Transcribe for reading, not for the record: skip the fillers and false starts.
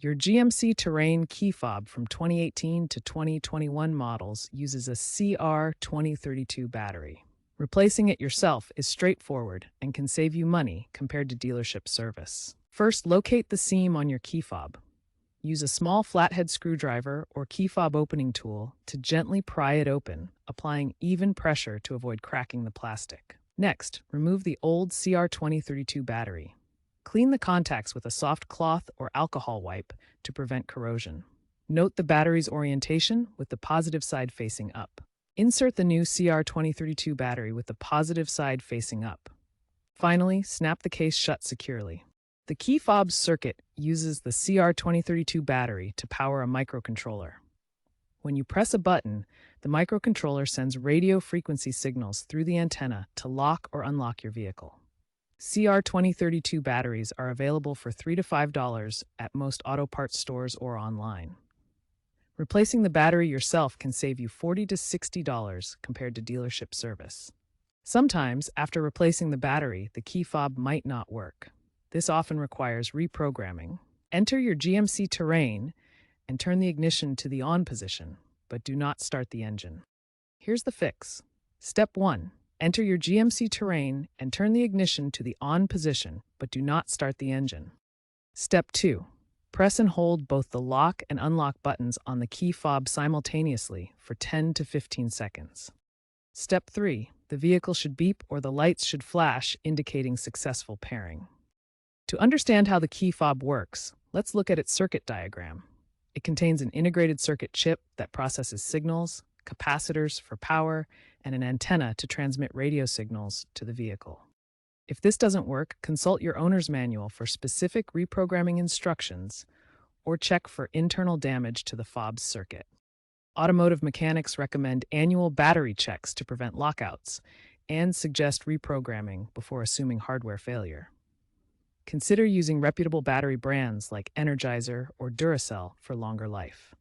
Your GMC Terrain key fob from 2018 to 2021 models uses a CR2032 battery. Replacing it yourself is straightforward and can save you money compared to dealership service. First, locate the seam on your key fob. Use a small flathead screwdriver or key fob opening tool to gently pry it open, applying even pressure to avoid cracking the plastic. Next, remove the old CR2032 battery. Clean the contacts with a soft cloth or alcohol wipe to prevent corrosion. Note the battery's orientation with the positive side facing up. Insert the new CR2032 battery with the positive side facing up. Finally, snap the case shut securely. The key fob's circuit uses the CR2032 battery to power a microcontroller. When you press a button, the microcontroller sends radio frequency signals through the antenna to lock or unlock your vehicle. CR2032 batteries are available for $3 to $5 at most auto parts stores or online. Replacing the battery yourself can save you $40 to $60 compared to dealership service. Sometimes, after replacing the battery, the key fob might not work. This often requires reprogramming. Enter your GMC Terrain and turn the ignition to the on position, but do not start the engine. Here's the fix. Step 1. Enter your GMC Terrain and turn the ignition to the on position, but do not start the engine. Step 2. Press and hold both the lock and unlock buttons on the key fob simultaneously for 10 to 15 seconds. Step 3. The vehicle should beep or the lights should flash, indicating successful pairing. To understand how the key fob works, let's look at its circuit diagram. It contains an integrated circuit chip that processes signals, capacitors for power, and an antenna to transmit radio signals to the vehicle. If this doesn't work, consult your owner's manual for specific reprogramming instructions or check for internal damage to the fob's circuit. Automotive mechanics recommend annual battery checks to prevent lockouts and suggest reprogramming before assuming hardware failure. Consider using reputable battery brands like Energizer or Duracell for longer life.